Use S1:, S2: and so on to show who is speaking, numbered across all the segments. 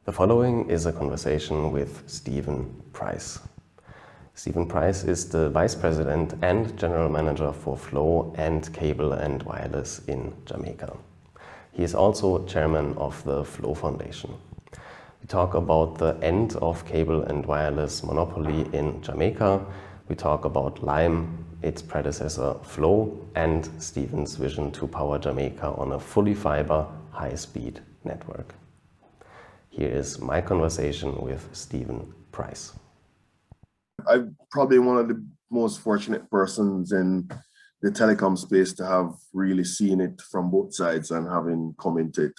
S1: The following is a conversation with Stephen Price. Stephen Price is the Vice President and General Manager for Flow and Cable and Wireless in Jamaica. He is also Chairman of the Flow Foundation. We talk about the end of cable and wireless monopoly in Jamaica. We talk about Lime, its predecessor Flow, and Stephen's vision to power Jamaica on a fully fiber, high-speed network. Here is my conversation with Stephen Price.
S2: I'm probably one of the most fortunate persons in the telecom space to have really seen it from both sides and having come into it.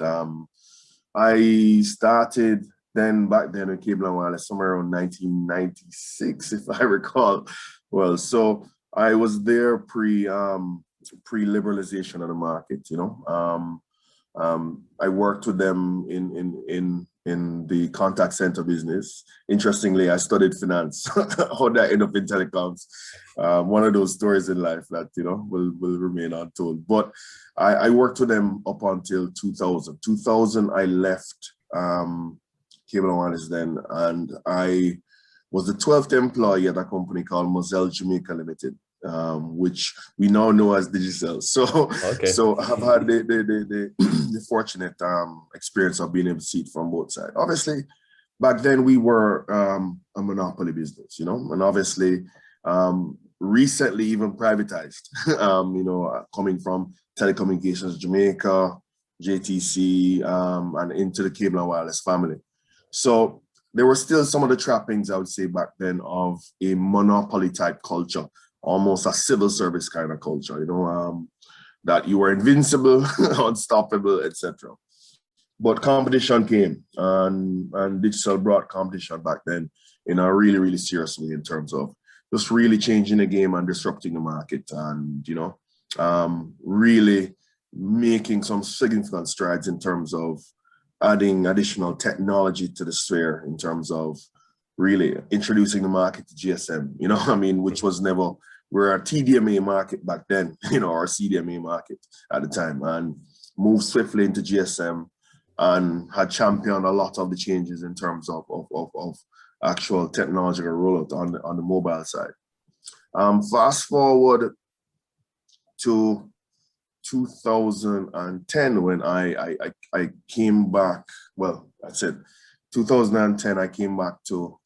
S2: I started back then with cable and wireless somewhere around 1996, if I recall. Well, so I was there pre-liberalization of the market. I worked with them in the contact center business. Interestingly, I studied finance. How did I end up in telecoms? One of those stories in life that will remain untold. But I worked with them up until 2000. 2000, I left cable and wireless then, and I was the 12th employee at a company called Moselle Jamaica Limited, which we now know as Digicel. So I've had the fortunate experience of being able to see it from both sides. Obviously, back then we were a monopoly business, and obviously recently even privatized, coming from Telecommunications Jamaica, JTC, and into the cable and wireless family. So there were still some of the trappings, I would say, back then of a monopoly type culture, almost a civil service kind of culture, that you were invincible, unstoppable, etc. But competition came, and Digicel brought competition back then in a really, really serious way in terms of just really changing the game and disrupting the market, and really making some significant strides in terms of adding additional technology to the sphere in terms of really introducing the market to GSM, which was never, we're a TDMA market back then, or CDMA market at the time, and moved swiftly into GSM and had championed a lot of the changes in terms of actual technological rollout on the mobile side. Fast forward to 2010 when I came back. Well, I said 2010 I came back to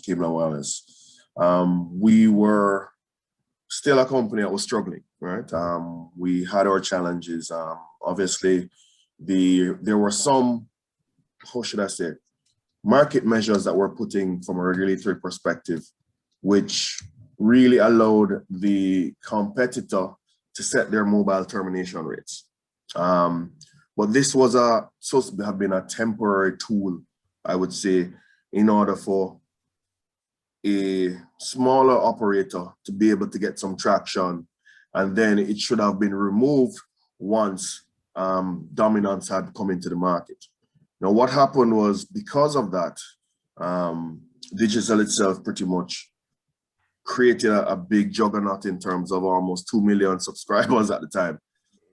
S2: cable and wireless. We were still a company that was struggling, right? We had our challenges. Obviously, there were some, how should I say, market measures that were putting from a regulatory perspective, which really allowed the competitor to set their mobile termination rates. But this was supposed to have been a temporary tool, I would say, in order for a smaller operator to be able to get some traction, and then it should have been removed once dominance had come into the market. Now, what happened was, because of that, Digicel itself pretty much created a big juggernaut in terms of almost 2 million subscribers at the time.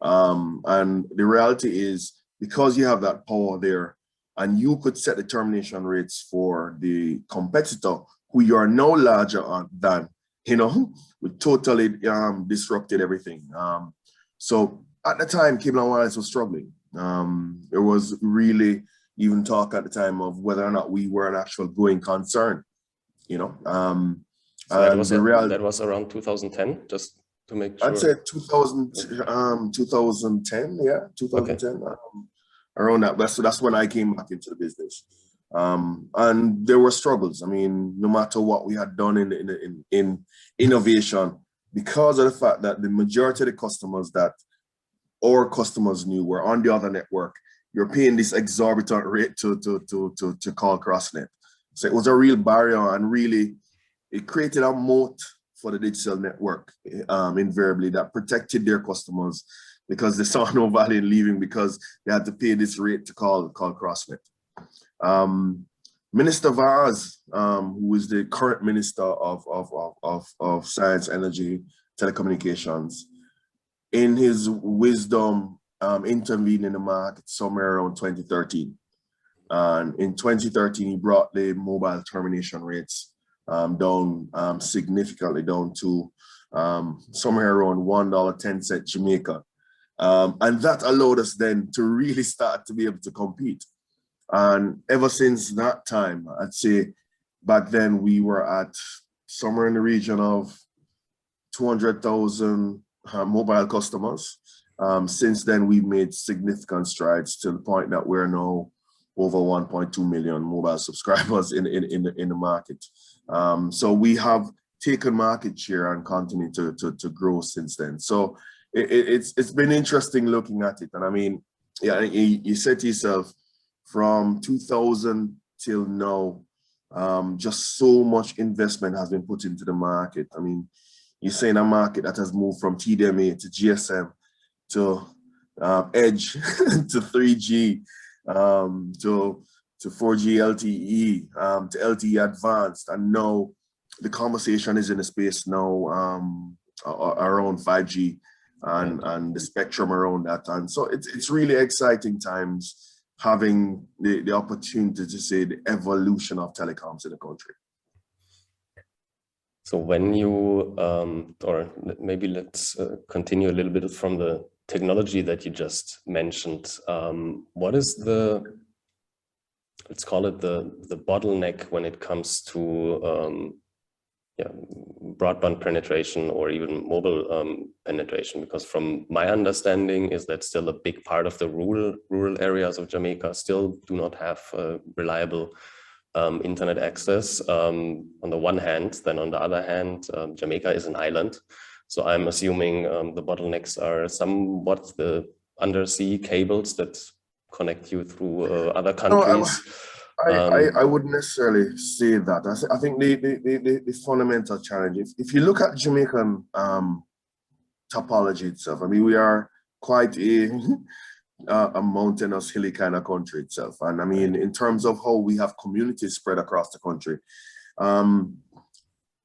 S2: And the reality is, because you have that power there and you could set the termination rates for the competitor who you are no larger than, we totally disrupted everything. So at the time, cable and wireless was struggling. There was really even talk at the time of whether or not we were an actual going concern,
S1: So that was around 2010, just to make sure.
S2: I'd say 2010, yeah, 2010, okay. Around that. So that's when I came back into the business. And there were struggles. No matter what we had done in innovation, because of the fact that the majority of the customers that our customers knew were on the other network, you're paying this exorbitant rate to call crossnet. So it was a real barrier, and really, it created a moat for the Digicel network, invariably, that protected their customers because they saw no value in leaving because they had to pay this rate to call crossnet. Minister Vaz, who is the current Minister of Science, Energy, Telecommunications, in his wisdom, intervened in the market somewhere around 2013. And in 2013, he brought the mobile termination rates down significantly, down to somewhere around $1.10 Jamaica. And that allowed us then to really start to be able to compete. And ever since that time, I'd say back then we were at somewhere in the region of 200,000 mobile customers. Since then, we've made significant strides to the point that we're now over 1.2 million mobile subscribers in the market. So we have taken market share and continue to grow since then. So it's been interesting looking at it. And I mean, yeah, you said to yourself, from 2000 till now, just so much investment has been put into the market. I mean, you're saying a market that has moved from TDMA to GSM to Edge to 3G to 4G LTE to LTE Advanced, and now the conversation is in a space now around 5G and the spectrum around that. And so it's really exciting times having the opportunity to say the evolution of telecoms in the country.
S1: So when you, or maybe let's continue a little bit from the technology that you just mentioned. What is the, let's call it the bottleneck when it comes to broadband penetration or even mobile penetration? Because from my understanding is that still a big part of the rural areas of Jamaica still do not have reliable internet access on the one hand. Then on the other hand, Jamaica is an island. So I'm assuming the bottlenecks are somewhat the undersea cables that connect you through other countries.
S2: No, I wouldn't necessarily say that. I think the fundamental challenge, if you look at Jamaican topology itself, I mean, we are quite a mountainous, hilly kind of country itself. And I mean, in terms of how we have communities spread across the country,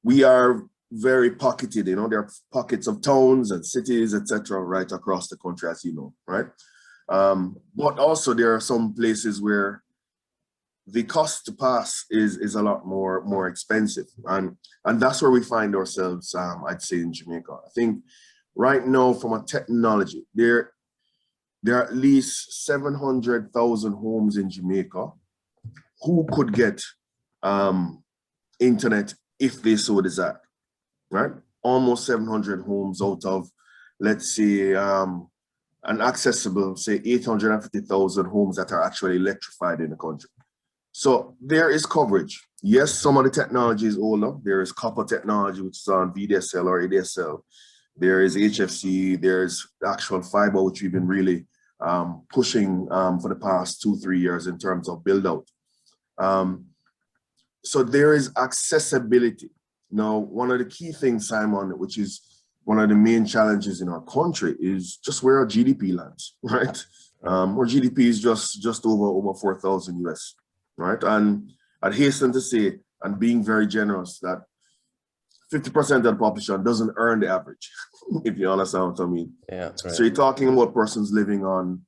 S2: we are very pocketed, you know, there are pockets of towns and cities, etc., right across the country, as you know, right? But also there are some places where the cost to pass is a lot more expensive. And that's where we find ourselves, I'd say, in Jamaica. I think right now, from a technology, there are at least 700,000 homes in Jamaica who could get internet if they so desire, right? Almost 700 homes out of, let's say, an accessible, say, 850,000 homes that are actually electrified in the country. So there is coverage. Yes, some of the technology is older. There is copper technology, which is on VDSL or ADSL. There is HFC. There's actual fiber, which we've been really pushing for the past 2-3 years in terms of build out. So there is accessibility. Now, one of the key things, Simon, which is one of the main challenges in our country, is just where our GDP lands, right? Our GDP is just over 4,000 US, right? And I'd hasten to say, and being very generous, that 50% of the population doesn't earn the average, if you understand what I mean.
S1: Yeah, that's right. So
S2: you're talking about persons living on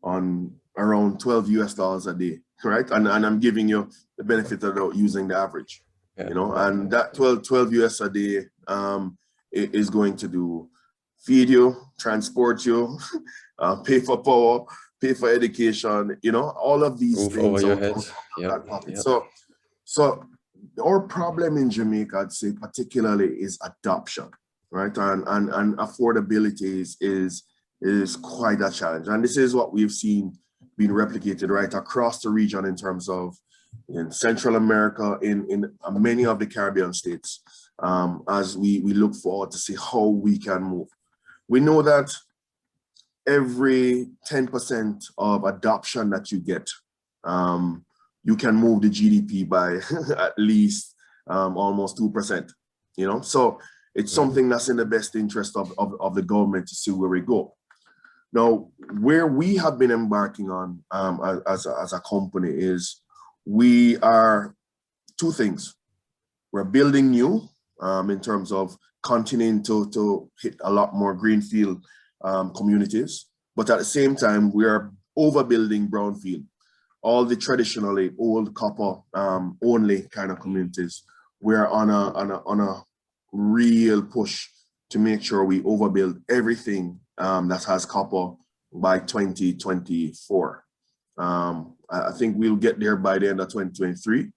S2: around $12 US a day, right? And I'm giving you the benefit of using the average, you know, and that 12 US a day is going to do feed you, transport you, pay for power, pay for education, you know, all of these
S1: roof
S2: things.
S1: Over your head.
S2: Yep. So our problem in Jamaica, I'd say particularly, is adoption, right? And affordability is quite a challenge. And this is what we've seen being replicated right across the region in terms of in Central America, in many of the Caribbean states, as we look forward to see how we can move. We know that every 10% of adoption that you get, you can move the GDP by at least almost 2%, you know? So it's something that's in the best interest of the government to see where we go. Now, where we have been embarking on as a company is we are two things. We're building new in terms of continuing to hit a lot more greenfield communities, but at the same time, we are overbuilding brownfield. all the traditionally old copper only kind of communities, we're on a real push to make sure we overbuild everything that has copper by 2024. I think we'll get there by the end of 2023,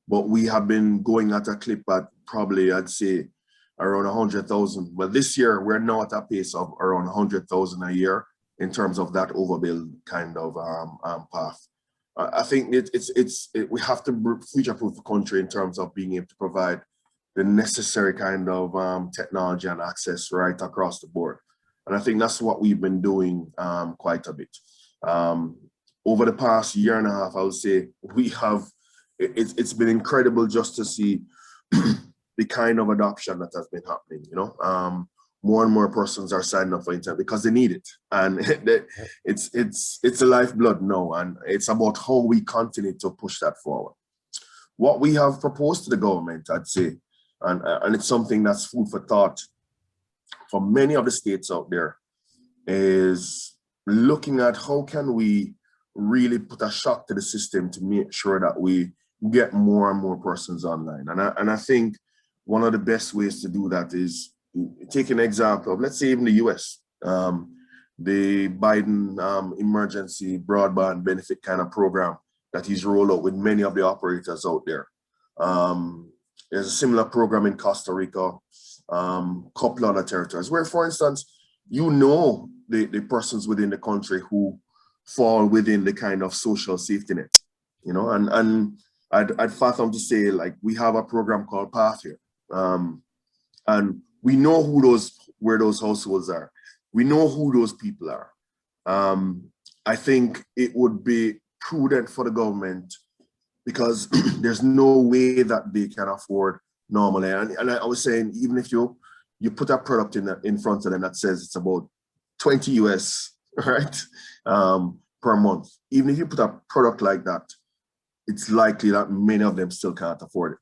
S2: but we have been going at a clip at probably, I'd say, around 100,000. But this year, we're now at a pace of around 100,000 a year in terms of that overbuild kind of path. I think we have to future-proof the country in terms of being able to provide the necessary kind of technology and access right across the board. And I think that's what we've been doing quite a bit. Over the past year and a half, I would say it's been incredible just to see the kind of adoption that has been happening, you know. More and more persons are signing up for internet because they need it, and it's a lifeblood now, and it's about how we continue to push that forward. What we have proposed to the government, I'd say, and it's something that's food for thought for many of the states out there, is looking at how can we really put a shock to the system to make sure that we get more and more persons online. And I think one of the best ways to do that is take an example of, let's say, even the US, the Biden emergency broadband benefit kind of program that he's rolled out with many of the operators out there. There's a similar program in Costa Rica, couple other territories where, for instance, you know, the persons within the country who fall within the kind of social safety net, you know, and I'd fathom to say, like, we have a program called Path here, and we know where those households are. We know who those people are. I think it would be prudent for the government, because there's no way that they can afford normally. And I was saying, even if you put a product in front of them that says it's about 20 US, right, per month, even if you put a product like that, it's likely that many of them still can't afford it.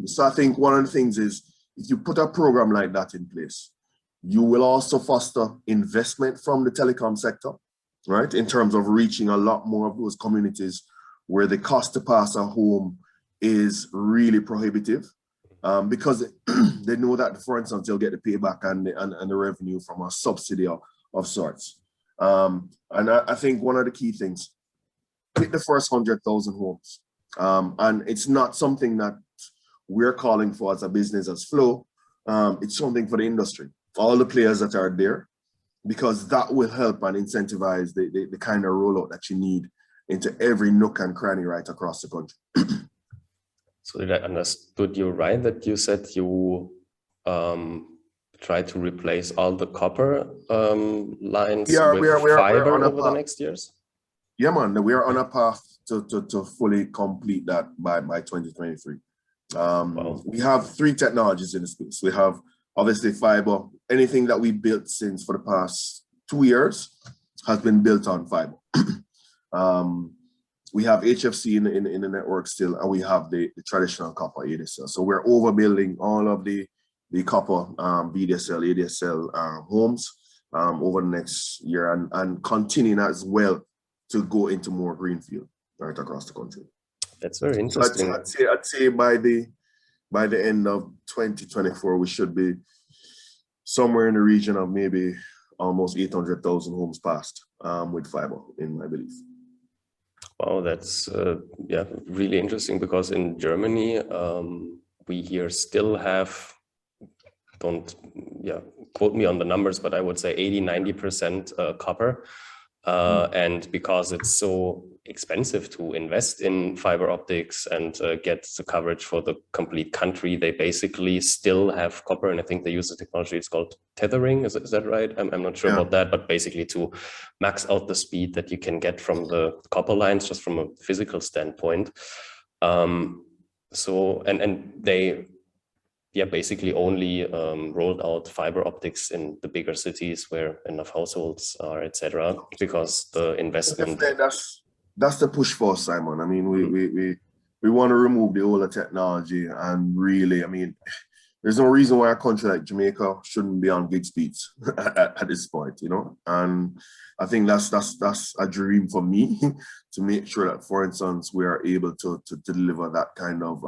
S2: So I think one of the things is, if you put a program like that in place, you will also foster investment from the telecom sector, right, in terms of reaching a lot more of those communities where the cost to pass a home is really prohibitive, because they know that, for instance, they'll get the payback and the revenue from a subsidy of sorts. And I think one of the key things, hit the first 100,000 homes. And it's not something that we're calling for as a business as Flow. It's something for the industry, all the players that are there, because that will help and incentivize the kind of rollout that you need into every nook and cranny right across the country.
S1: So did I understood you right, that you said you try to replace all the copper lines with fiber over the next years?
S2: Yeah, man, we are on a path to fully complete that by 2023. Wow. We have 3 technologies in the space. We have, obviously, fiber. Anything that we built for the past 2 years has been built on fiber. We have HFC in the network still, and we have the traditional copper ADSL. So we're overbuilding all of the copper VDSL, ADSL homes over the next year, and continuing as well to go into more greenfield right across the country.
S1: That's very interesting.
S2: So I'd say by the end of 2024, we should be somewhere in the region of maybe almost 800,000 homes passed with fiber, in my belief.
S1: Wow, that's really interesting, because in Germany we here still have, don't quote me on the numbers, but I would say 80-90% copper. And because it's so expensive to invest in fiber optics and get the coverage for the complete country, they basically still have copper, and I think they use the technology, it's called tethering, is that right? I'm not sure about that, but basically to max out the speed that you can get from the copper lines, just from a physical standpoint. So, and they basically only rolled out fiber optics in the bigger cities where enough households are, etc., because the investment.
S2: That's the push for us, Simon. I mean, we want to remove the older technology, and really, I mean, there's no reason why a country like Jamaica shouldn't be on gig speeds at this point, you know. And I think that's a dream for me to make sure that, for instance, we are able to deliver that kind of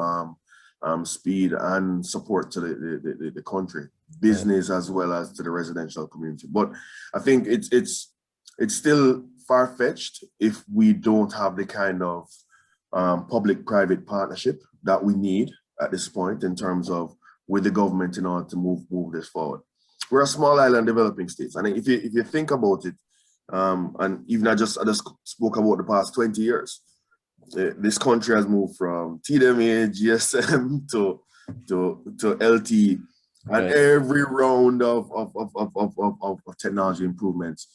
S2: speed and support to the country, business as well as to the residential community. But I think it's still far-fetched if we don't have the kind of public-private partnership that we need at this point in terms of with the government in order to move this forward. We're a small island developing state, and if you think about it, and even I just spoke about the past 20 years. This country has moved from TDMA, GSM to LTE, and every round of technology improvements,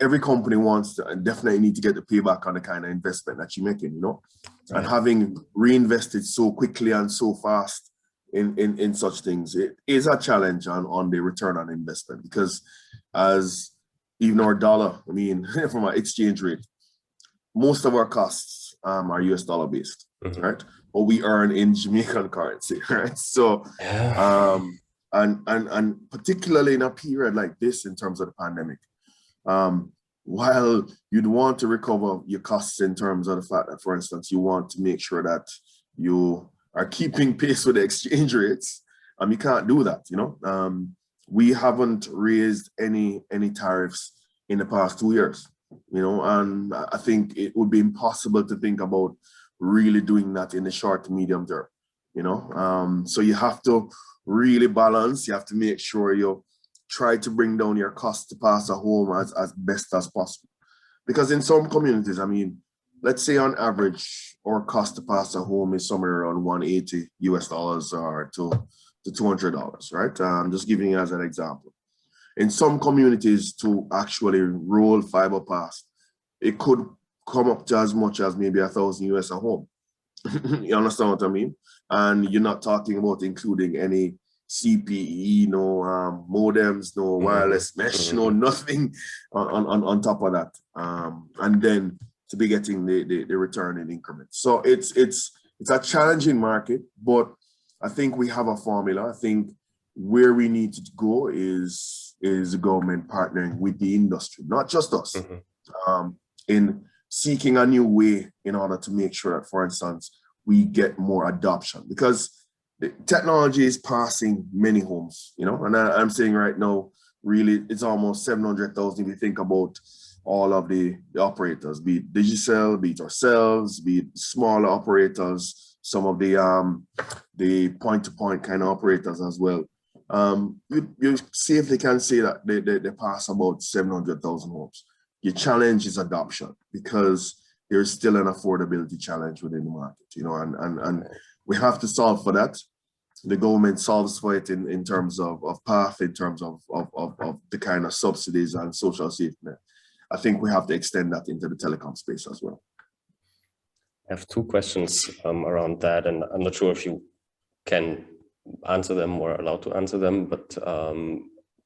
S2: every company wants to and definitely need to get the payback on the kind of investment that you're making, you know, and having reinvested so quickly and so fast in such things, it is a challenge on the return on investment, because as even our dollar, I mean, from our exchange rate, most of our costs are US dollar based, right? But we earn in Jamaican currency, right? So, and particularly in a period like this, in terms of the pandemic, while you'd want to recover your costs in terms of the fact that, for instance, you want to make sure that you are keeping pace with the exchange rates, you can't do that, you know? We haven't raised any tariffs in the past 2 years, you know, and I think it would be impossible to think about really doing that in the short to medium term, you know? So you have to really balance, you have to make sure you try to bring down your cost to pass a home as best as possible. Because in some communities, I mean, let's say on average, our cost to pass a home is somewhere around $180 or to $200, right? I'm just giving you as an example. In some communities, to actually roll fiber past, it could come up to as much as maybe $1,000 a home. You understand what I mean? And you're not talking about including any CPE, no modems, no wireless mesh, no nothing on top of that. And then to be getting the return in increments. So it's a challenging market, but I think we have a formula. I think where we need to go is the government partnering with the industry, not just us, in seeking a new way in order to make sure that, for instance, we get more adoption, because the technology is passing many homes, you know, and I'm saying right now, really, it's almost 700,000 if you think about all of the operators, be it Digicel, be it ourselves, be it smaller operators, some of the point-to-point kind of operators as well. You safely can say that they pass about 700,000 homes. Your challenge is adoption, because there's still an affordability challenge within the market, you know, and we have to solve for that. The government solves for it in terms of path, in terms of the kind of subsidies and social safety net. I think we have to extend that into the telecom space as well.
S1: I have two questions around that, and I'm not sure if you can answer them or allowed to answer them, but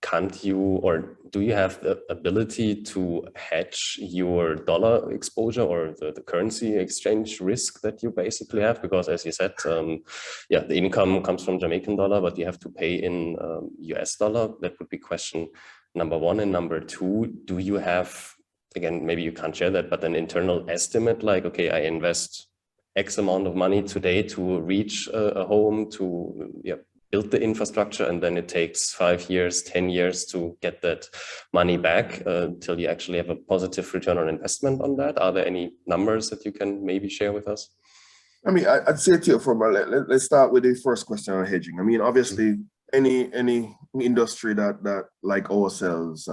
S1: can't you, or do you have the ability to hedge your dollar exposure or the currency exchange risk that you basically have? Because as you said, yeah, the income comes from Jamaican dollar, but you have to pay in US dollar. That would be question number one. And number two, do you have, again, maybe you can't share that, but an internal estimate, like, okay, I invest X amount of money today to reach a home, to build the infrastructure, and then it takes 5 years, 10 years to get that money back until you actually have a positive return on investment on that? Are there any numbers that you can maybe share with us?
S2: I mean, I'd say to you, let's start with the first question on hedging. I mean, obviously, any industry that like ourselves,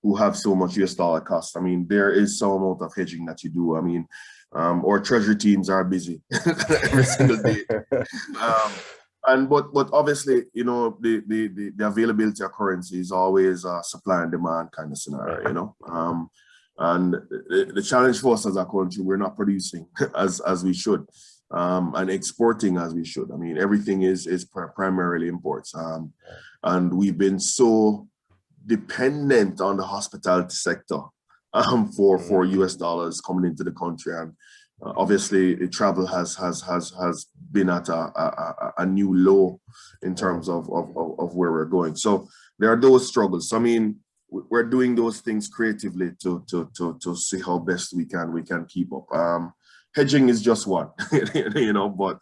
S2: who have so much US dollar costs, I mean, there is some amount of hedging that you do. I mean, our treasury teams are busy every single day. But obviously, you know, the availability of currency is always a supply and demand kind of scenario, you know. And the challenge for us as a country, we're not producing as we should, and exporting as we should. I mean, everything is primarily imports, and we've been so dependent on the hospitality sector for US dollars coming into the country. And obviously, the travel has been at a new low in terms of where we're going. So there are those struggles. So, I mean, we're doing those things creatively to see how best we can keep up. Hedging is just one, you know, but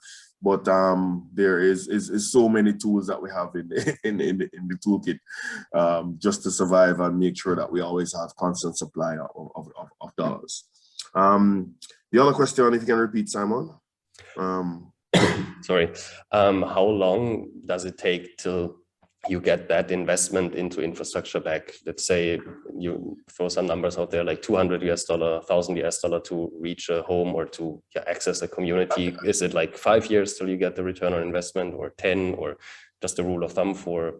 S2: there is so many tools that we have in the toolkit just to survive and make sure that we always have constant supply of dollars. The other question, if you can repeat, Simon.
S1: Sorry. How long does it take till you get that investment into infrastructure back? Let's say you throw some numbers out there, like $200 US, $1,000 US to reach a home or to access a community. Is it like 5 years till you get the return on investment, or 10, or just a rule of thumb for?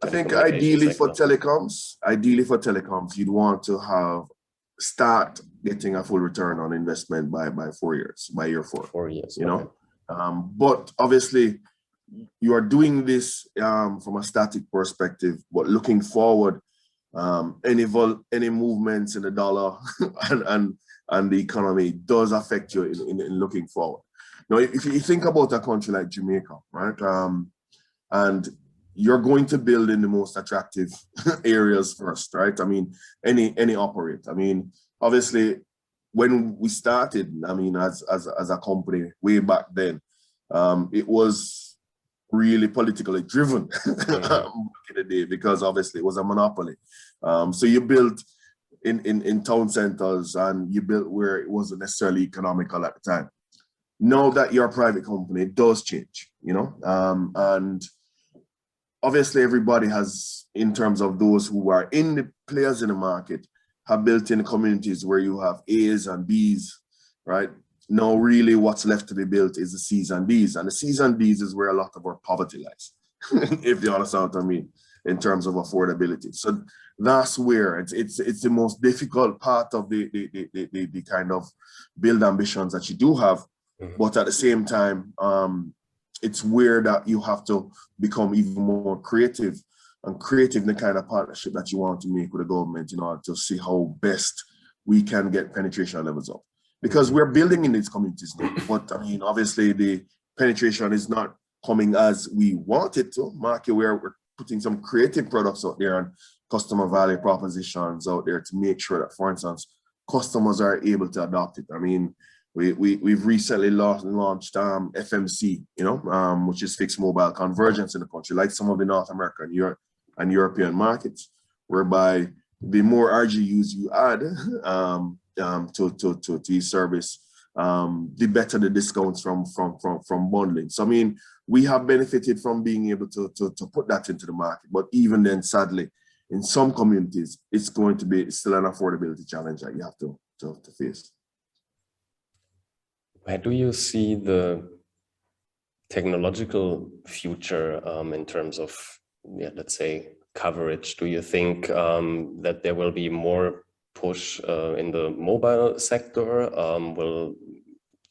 S2: I think ideally for telecoms, you'd want to start getting a full return on investment by 4 years, by year 4.
S1: 4 years,
S2: you know. But obviously, you are doing this from a static perspective, but looking forward, any movements in the dollar and the economy does affect you in looking forward. Now, if you think about a country like Jamaica, right, and you're going to build in the most attractive areas first, right? I mean, any operate. I mean, obviously, when we started, I mean, as a company way back then, it was really politically driven back in the day, because obviously it was a monopoly. So you built in town centers, and you built where it wasn't necessarily economical at the time. Now that you're a private company, it does change, you know, and obviously everybody has, in terms of those who are in the players in the market, have built in communities where you have A's and B's, right? Now, really, what's left to be built is the C's and D's, and the C's and D's is where a lot of our poverty lies, if you understand what I mean, in terms of affordability. So that's where it's the most difficult part of the kind of build ambitions that you do have, but at the same time, it's where that you have to become even more creative in the kind of partnership that you want to make with the government in order to see how best we can get penetration levels up. Because we're building in these communities now, but I mean, obviously the penetration is not coming as we want it to. Market, where we're putting some creative products out there and customer value propositions out there to make sure that, for instance, customers are able to adopt it. I mean, we've recently launched FMC, you know, which is fixed mobile convergence in the country, like some of the North American and European markets, whereby the more RGUs you add to your service, the better the discounts from bundling. So I mean, we have benefited from being able to put that into the market, but even then, sadly, in some communities, it's going to be still an affordability challenge that you have to face.
S1: Where do you see the technological future in terms of, let's say, coverage? Do you think that there will be more push in the mobile sector? Will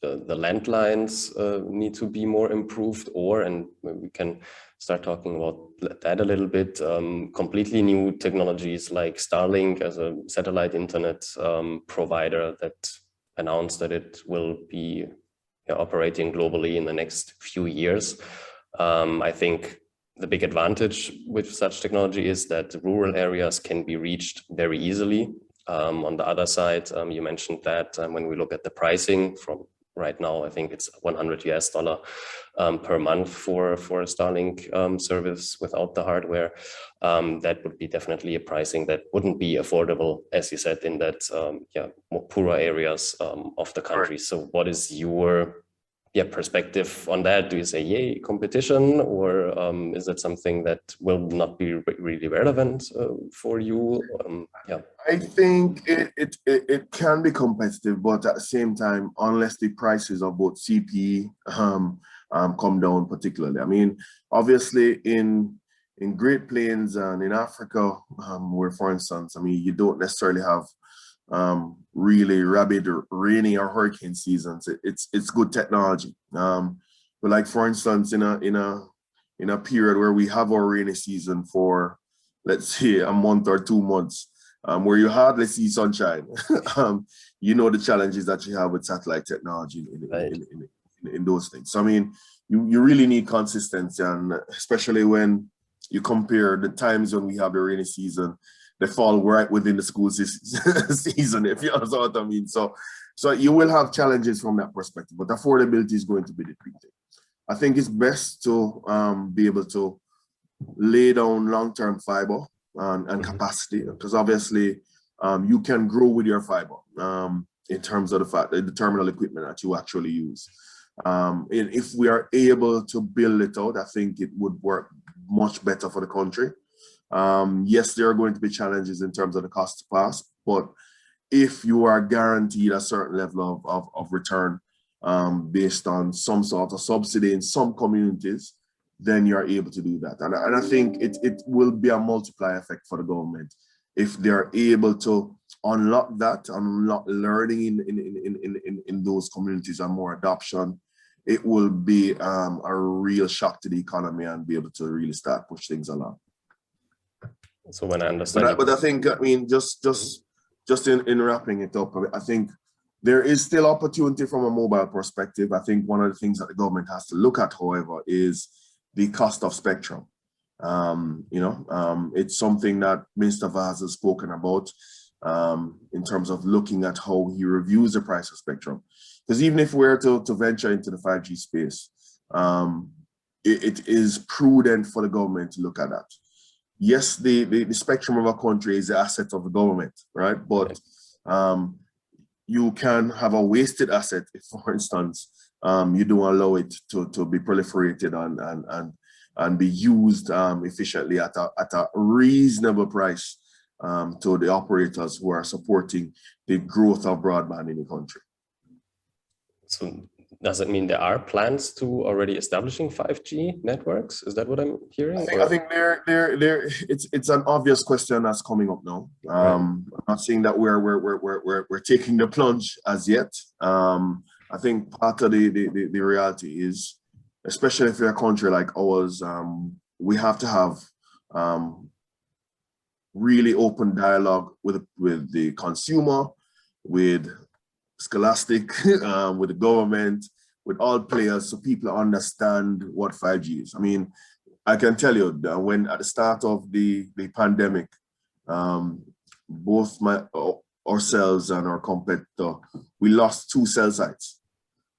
S1: the landlines need to be more improved, and we can start talking about that a little bit, completely new technologies like Starlink as a satellite internet provider that announced that it will be operating globally in the next few years. I think the big advantage with such technology is that rural areas can be reached very easily. On the other side, you mentioned that when we look at the pricing from right now, I think it's $100 US per month for a Starlink service without the hardware. That would be definitely a pricing that wouldn't be affordable, as you said, in that more poorer areas of the country. So what is your perspective on that? Do you say, yay, competition, or is that something that will not be really relevant for you?
S2: I think it can be competitive, but at the same time, unless the prices of both CPE come down particularly. I mean, obviously in Great Plains and in Africa, where, for instance, I mean, you don't necessarily have really rabid or rainy or hurricane seasons. It's good technology. But like, for instance, in a period where we have our rainy season for, let's say, a month or 2 months, where you hardly see sunshine. You know the challenges that you have with satellite technology in those things. So I mean, you really need consistency, and especially when you compare the times when we have the rainy season, they fall right within the school season, if you understand what I mean. So you will have challenges from that perspective, but affordability is going to be the key thing. I think it's best to be able to lay down long-term fiber and capacity, because obviously you can grow with your fiber in terms of the terminal equipment that you actually use. And if we are able to build it out, I think it would work much better for the country. Yes, there are going to be challenges in terms of the cost to pass, but if you are guaranteed a certain level of return based on some sort of subsidy in some communities, then you're able to do that. And I think it will be a multiplier effect for the government if they're able to unlock that, unlock learning in those communities and more adoption. It will be a real shock to the economy and be able to really start push things along.
S1: So when I understand,
S2: but I think, I mean, just in wrapping it up, I think there is still opportunity from a mobile perspective. I think one of the things that the government has to look at, however, is the cost of spectrum. It's something that Minister Vaz has spoken about in terms of looking at how he reviews the price of spectrum. Because even if we're to venture into the 5G space, it is prudent for the government to look at that. Yes, the spectrum of a country is the asset of the government, right? But you can have a wasted asset if, for instance, you don't allow it to be proliferated and be used efficiently at a reasonable price to the operators who are supporting the growth of broadband in the country. So
S1: does it mean there are plans to already establishing 5G networks? Is that what I'm hearing?
S2: I think it's an obvious question that's coming up now. I'm not saying that we're taking the plunge as yet. I think part of the reality is, especially if you're a country like ours, we have to have really open dialogue with the consumer, with Scholastic, with the government, with all players, so people understand what 5G is. I mean, I can tell you that when at the start of the pandemic, both ourselves and our competitor, we lost 2 cell sites.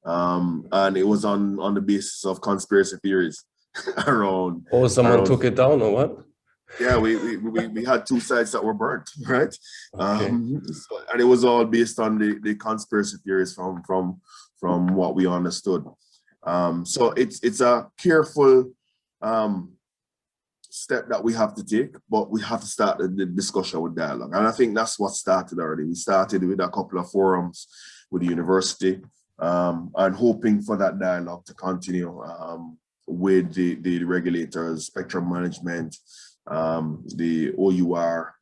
S2: And it was on the basis of conspiracy theories around.
S1: Oh, someone took it down or what?
S2: Yeah, we had 2 sites that were burnt, right?
S1: Okay.
S2: And it was all based on the conspiracy theories from what we understood. So it's a careful step that we have to take, but we have to start the discussion with dialogue. And I think that's what started already. We started with a couple of forums with the university and hoping for that dialogue to continue with the regulators, spectrum management, the OUR,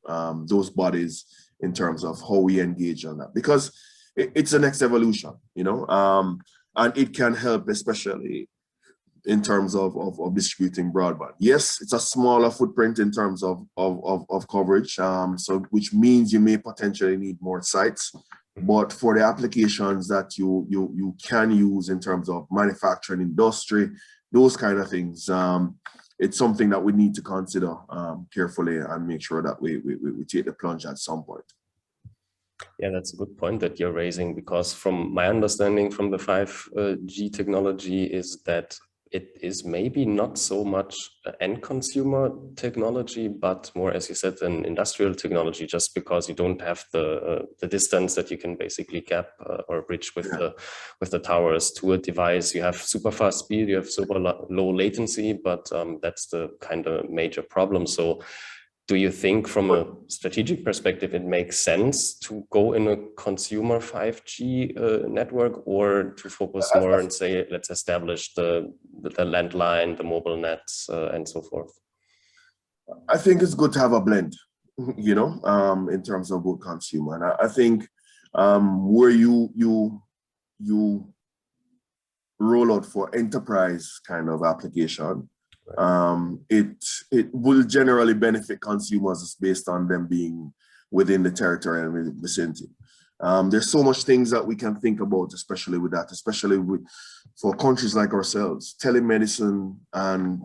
S2: those bodies, in terms of how we engage on that, because it's the next evolution, and it can help, especially in terms of distributing broadband. Yes, it's a smaller footprint in terms of coverage, so which means you may potentially need more sites, but for the applications that you can use in terms of manufacturing, industry, those kind of things, it's something that we need to consider carefully and make sure that we take the plunge at some point.
S1: Yeah, that's a good point that you're raising, because from my understanding from the 5G technology is that it is maybe not so much end consumer technology, but more, as you said, an industrial technology, just because you don't have the distance that you can basically gap or bridge with the towers to a device. You have super fast speed, you have super low latency, but that's the kind of major problem. So do you think from a strategic perspective, it makes sense to go in a consumer 5G network, or to focus more and say, let's establish the landline, the mobile nets, and so forth?
S2: I think it's good to have a blend, in terms of both consumer. And I think where you roll out for enterprise kind of application, it will generally benefit consumers based on them being within the territory and vicinity. There's so much things that we can think about, especially with that, especially for countries like ourselves. Telemedicine and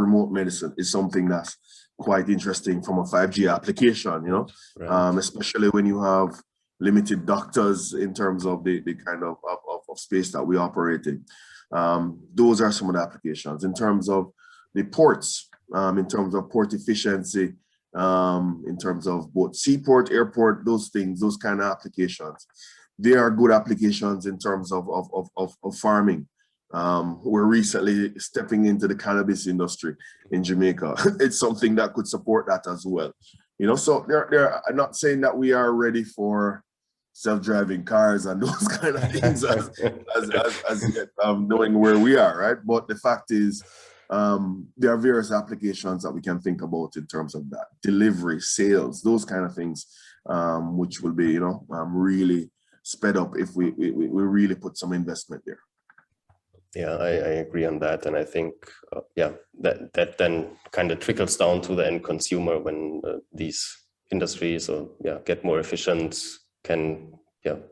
S2: remote medicine is something that's quite interesting from a 5G application, you know,
S1: Right.
S2: especially when you have limited doctors in terms of the kind of space that we operate in. Those are some of the applications. In terms of the ports, in terms of port efficiency, in terms of both seaport, airport, those things, those kind of applications. They are good applications in terms of farming. We're recently stepping into the cannabis industry in Jamaica. It's something that could support that as well. You know, so I'm not saying that we are ready for self-driving cars and those kind of things as yet, knowing where we are, right? But the fact is, there are various applications that we can think about in terms of that delivery, sales, those kind of things, which will be, you know, really sped up if we really put some investment there.
S1: Yeah, I agree on that, and I think yeah, that then kind of trickles down to the end consumer when these industries get more efficient, can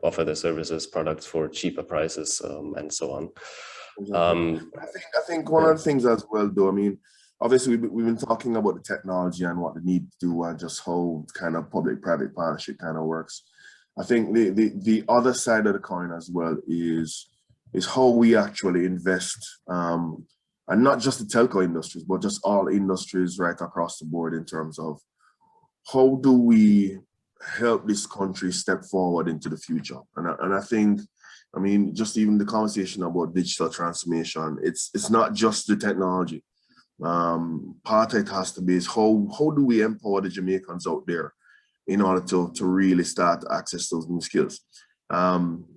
S1: offer their services, products for cheaper prices, and so on.
S2: I think one of the things as well, though, I mean, obviously we've been talking about the technology and what they need to do and just how kind of public-private partnership kind of works. I think the other side of the coin as well is how we actually invest, and not just the telco industries, but just all industries right across the board in terms of how do we help this country step forward into the future. And I think, I mean, just even the conversation about digital transformation, it's not just the technology. Part of it has to be is how do we empower the Jamaicans out there in order to really start to access those new skills.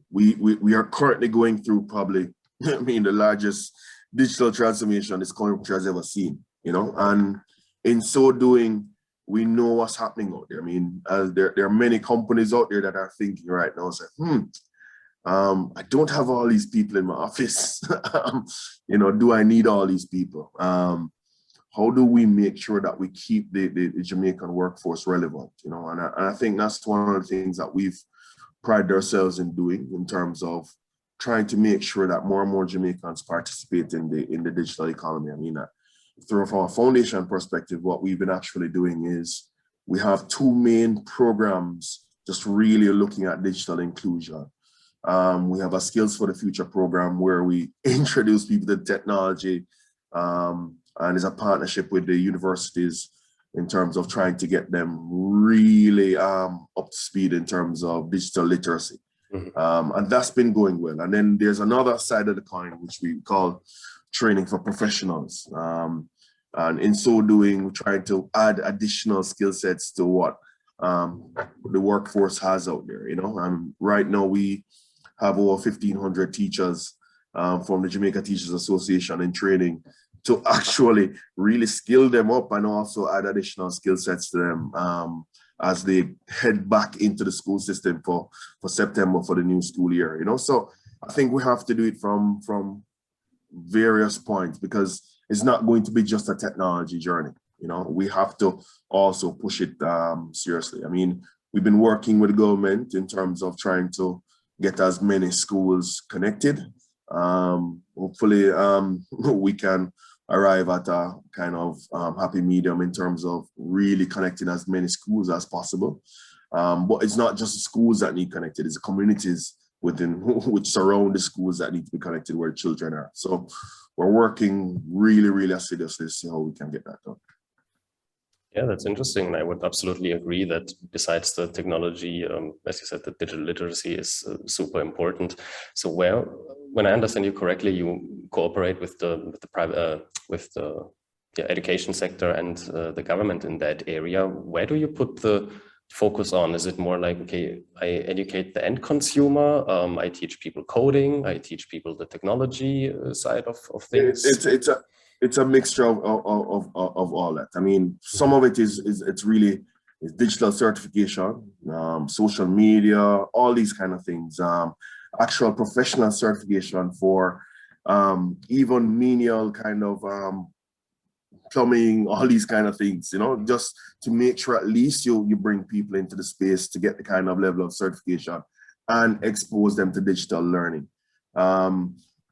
S2: We are currently going through probably, I mean, the largest digital transformation this country has ever seen, you know, and in so doing, we know what's happening out there. I mean, there are many companies out there that are thinking right now, say, I don't have all these people in my office. You know, do I need all these people? How do we make sure that we keep the Jamaican workforce relevant? You know, and I think that's one of the things that we've prided ourselves in doing in terms of trying to make sure that more and more Jamaicans participate in the digital economy. I mean, from a foundation perspective, what we've been actually doing is we have two main programs just really looking at digital inclusion. We have a Skills for the Future program where we introduce people to technology, and it's a partnership with the universities in terms of trying to get them really up to speed in terms of digital literacy. And that's been going well. And then there's another side of the coin, which we call training for professionals. And in so doing, we're trying to add additional skill sets to what the workforce has out there, you know. And right now we have over 1,500 teachers from the Jamaica Teachers Association in training to actually really skill them up and also add additional skill sets to them as they head back into the school system for September for the new school year, you know. So I think we have to do it from various points because it's not going to be just a technology journey, you know. We have to also push it seriously. I mean, we've been working with the government in terms of trying to get as many schools connected. Hopefully we can arrive at a kind of happy medium in terms of really connecting as many schools as possible. But it's not just the schools that need connected, it's the communities within which surround the schools that need to be connected where children are. So we're working really, really assiduously to see how we can get that done.
S1: Yeah, that's interesting. I would absolutely agree that besides the technology, as you said, the digital literacy is super important. So when I understand you correctly, you cooperate with the private, with the education sector and the government in that area. Where do you put the focus on? Is it more like, okay, I educate the end consumer, I teach people coding, I teach people the technology side of things?
S2: It's a mixture of all that. I mean, some of it is really digital certification, social media, all these kind of things, actual professional certification for even menial kind of plumbing, all these kind of things, you know, just to make sure at least you bring people into the space to get the kind of level of certification and expose them to digital learning.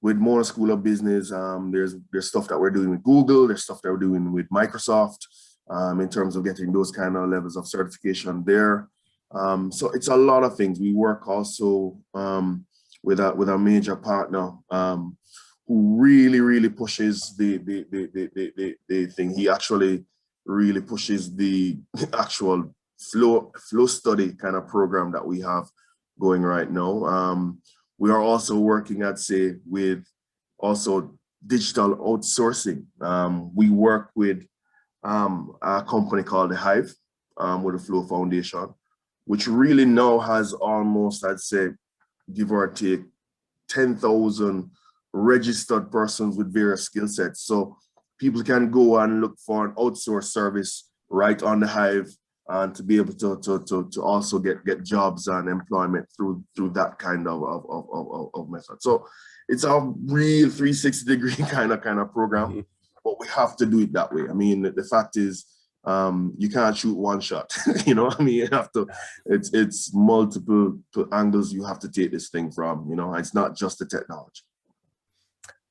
S2: With Mona School of Business, there's stuff that we're doing with Google, there's stuff that we're doing with Microsoft in terms of getting those kind of levels of certification there. So it's a lot of things. We work also with a major partner who really pushes the thing. He actually really pushes the actual flow study kind of program that we have going right now. We are also working, I'd say, with also digital outsourcing. We work with a company called The Hive with the Flow Foundation, which really now has almost, I'd say, give or take, 10,000 registered persons with various skill sets. So people can go and look for an outsourced service right on The Hive and to be able to also get jobs and employment through that kind of method. So it's a real 360-degree kind of program, but we have to do it that way. I mean, the fact is, you can't shoot one shot. You know, I mean, you have to. It's multiple angles you have to take this thing from. You know, it's not just the technology.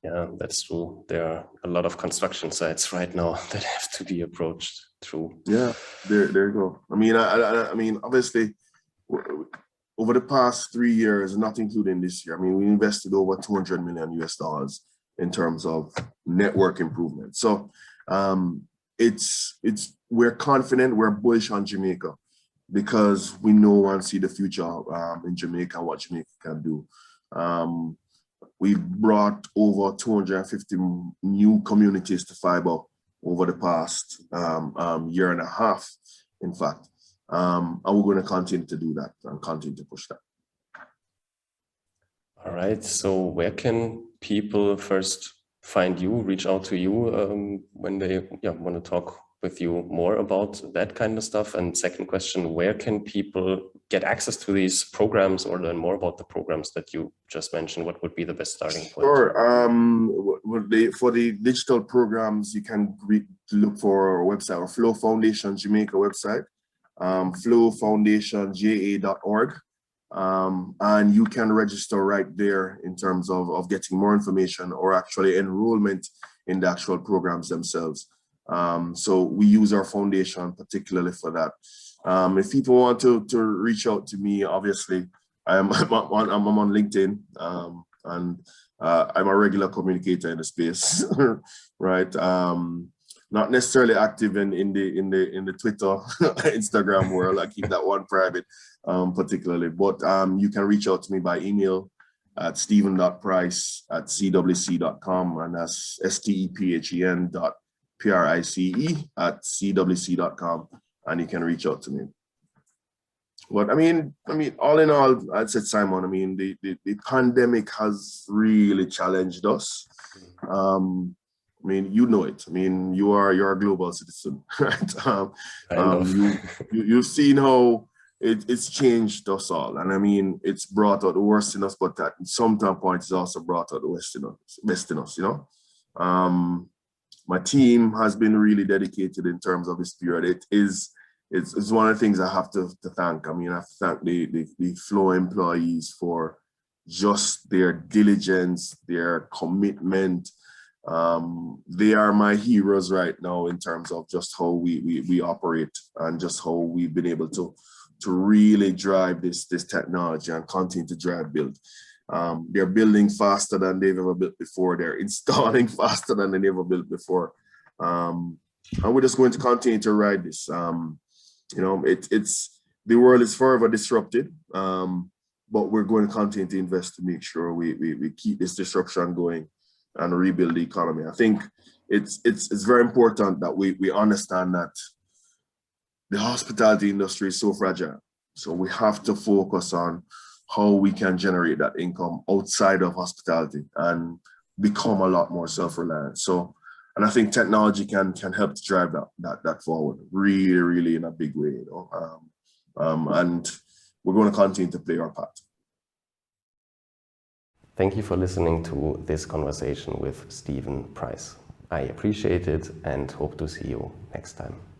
S1: Yeah, that's true. There are a lot of construction sites right now that have to be approached through.
S2: Yeah, there you go. I mean, I mean, obviously, over the past 3 years, not including this year, I mean, we invested over $200 million US in terms of network improvement. So we're confident, we're bullish on Jamaica because we know and see the future in Jamaica, what Jamaica can do. We've brought over 250 new communities to fiber over the past year and a half, in fact. And we're going to continue to do that and continue to push that.
S1: All right. So where can people first find you, reach out to you when they want to talk with you more about that kind of stuff? And second question, where can people get access to these programs or learn more about the programs that you just mentioned? What would be the best starting point?
S2: Sure. For the digital programs, you can look for our website, our Flow Foundation Jamaica website, flowfoundationja.org. And you can register right there in terms of getting more information or actually enrollment in the actual programs themselves. So we use our foundation particularly for that. If people want to reach out to me, obviously I'm on LinkedIn, and I'm a regular communicator in the space, right? Not necessarily active in the Twitter, Instagram world. I keep that one private, particularly. But you can reach out to me by email at stephen.price@cwc.com, and that's stephen.price@cwc.com, and you can reach out to me. But I mean, all in all, I'd say, Simon, I mean, the pandemic has really challenged us. I mean, you know it. I mean, you're a global citizen, right? You've seen how it's changed us all, and I mean, it's brought out the worst in us, but at some point, it's also brought out the best in us. You know, my team has been really dedicated in terms of this period. It's one of the things I have to thank. I mean, I have to thank the Flow employees for just their diligence, their commitment. They are my heroes right now in terms of just how we operate and just how we've been able to really drive this technology and continue to build. They're building faster than they've ever built before. They're installing faster than they ever built before. And we're just going to continue to ride this. You know, the world is forever disrupted, but we're going to continue to invest to make sure we keep this disruption going and rebuild the economy. I think it's very important that we understand that the hospitality industry is so fragile. So we have to focus on how we can generate that income outside of hospitality and become a lot more self-reliant. So, and I think technology can help to drive that forward really in a big way, you know. And we're going to continue to play our part.
S1: Thank you for listening to this conversation with Stephen Price. I appreciate it and hope to see you next time.